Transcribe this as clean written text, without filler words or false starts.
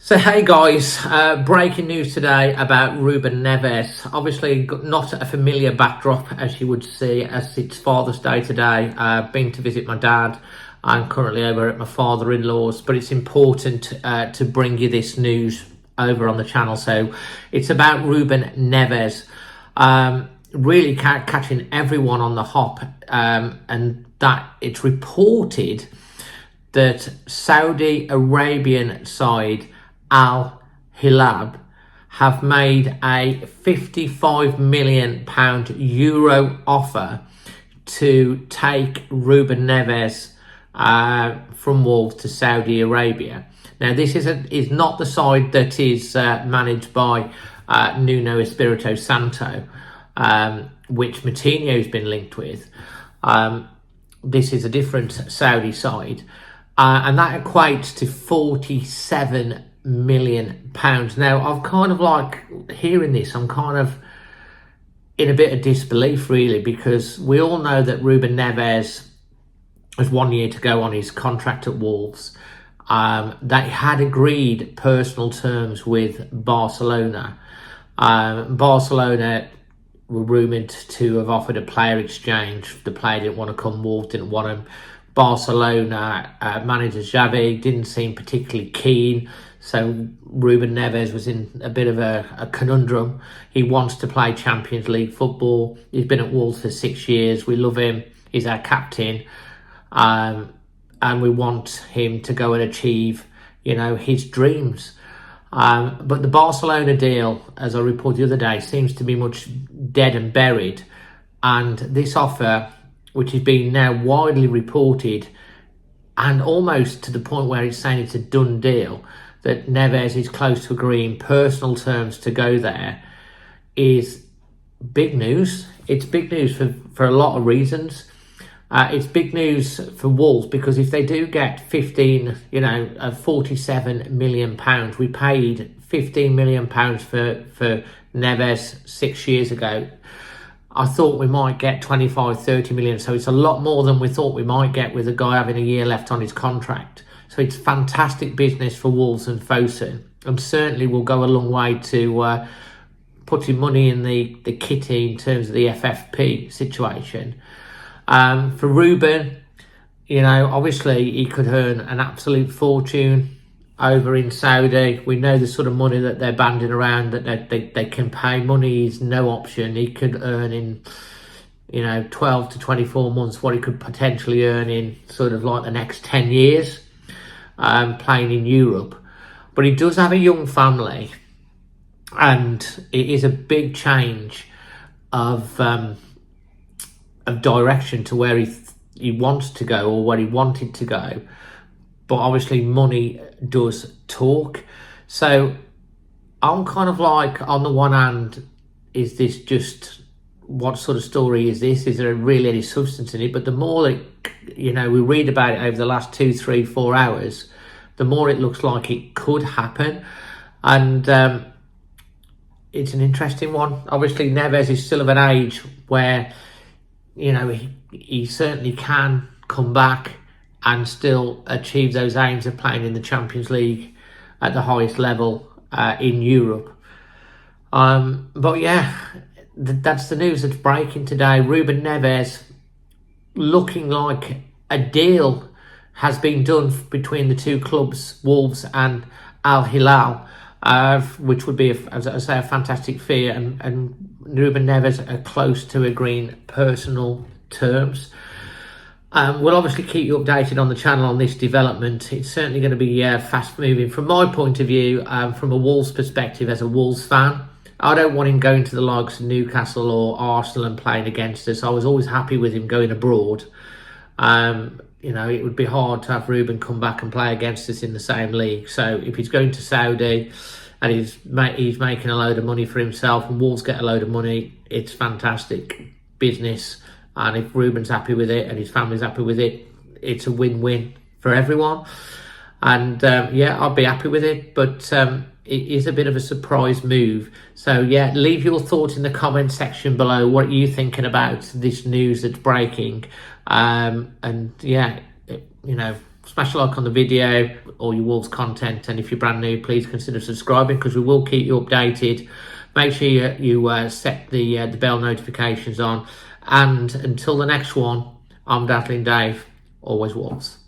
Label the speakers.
Speaker 1: So hey guys, breaking news today about Ruben Neves. Obviously not a familiar backdrop as you would see, as it's Father's Day today. Been to visit my dad. I'm currently over at my father-in-law's, but it's important to bring you this news over on the channel. So it's about Ruben Neves. Really catching everyone on the hop, and that it's reported that Saudi Arabian side Al-Hilal have made a £55 million Euro offer to take Ruben Neves from Wolves to Saudi Arabia. Now, this is not the side that is managed by Nuno Espirito Santo, which Moutinho's been linked with. This is a different Saudi side, and that equates to £47 million. Now, I've kind of like hearing this, I'm kind of in a bit of disbelief really, because we all know that Ruben Neves has 1 year to go on his contract at Wolves. They had agreed personal terms with Barcelona. Barcelona were rumoured to have offered a player exchange. The player didn't want to come, Wolves didn't want him. Barcelona manager Xavi didn't seem particularly keen, so Ruben Neves was in a bit of a conundrum. He wants to play Champions League football. He's been at Wolves for 6 years. We love him. He's our captain. And we want him to go and achieve, his dreams. But the Barcelona deal, as I reported the other day, seems to be much dead and buried. And this offer, which is being now widely reported, and almost to the point where it's saying it's a done deal, that Neves is close to agreeing personal terms to go there, is big news. It's big news for a lot of reasons. It's big news for Wolves because if they do get 47 million pounds, we paid 15 million pounds for Neves 6 years ago. I thought we might get 25-30 million, so it's a lot more than we thought we might get with a guy having a year left on his contract. So it's fantastic business for Wolves and Fosun, and certainly will go a long way to putting money in the kitty in terms of the FFP situation. For Ruben, obviously he could earn an absolute fortune over in Saudi. We know the sort of money that they're banding around, that they can pay. Money is no option. He could earn in 12 to 24 months what he could potentially earn in sort of like the next 10 years playing in Europe. But he does have a young family, and it is a big change of direction to where he wants to go, or where he wanted to go. But obviously money does talk. So I'm kind of like, on the one hand, is this just, what sort of story is this? Is there really any substance in it? But the more that, we read about it over the last 2, 3, 4 hours, the more it looks like it could happen. And it's an interesting one. Obviously Neves is still of an age where, he certainly can come back and still achieve those aims of playing in the Champions League at the highest level in Europe. But yeah, that's the news that's breaking today. Ruben Neves, looking like a deal has been done between the two clubs, Wolves and Al-Hilal, which would be, as I say, a fantastic fee, and Ruben Neves are close to agreeing personal terms. We'll obviously keep you updated on the channel on this development. It's certainly going to be fast moving. From my point of view, from a Wolves perspective, as a Wolves fan, I don't want him going to the likes of Newcastle or Arsenal and playing against us. I was always happy with him going abroad. It would be hard to have Ruben come back and play against us in the same league. So if he's going to Saudi and he's making a load of money for himself and Wolves get a load of money, it's fantastic business. And if Ruben's happy with it and his family's happy with it, it's a win-win for everyone. And I'll be happy with it. But it is a bit of a surprise move. So yeah, leave your thoughts in the comment section below. What are you thinking about this news that's breaking? And yeah,
Speaker 2: smash a like on the video, all your Wolves content, and if you're brand new, please consider subscribing because we will keep you updated. Make sure you set the bell notifications on, and until the next one, I'm Dazzling Dave, always Wolves.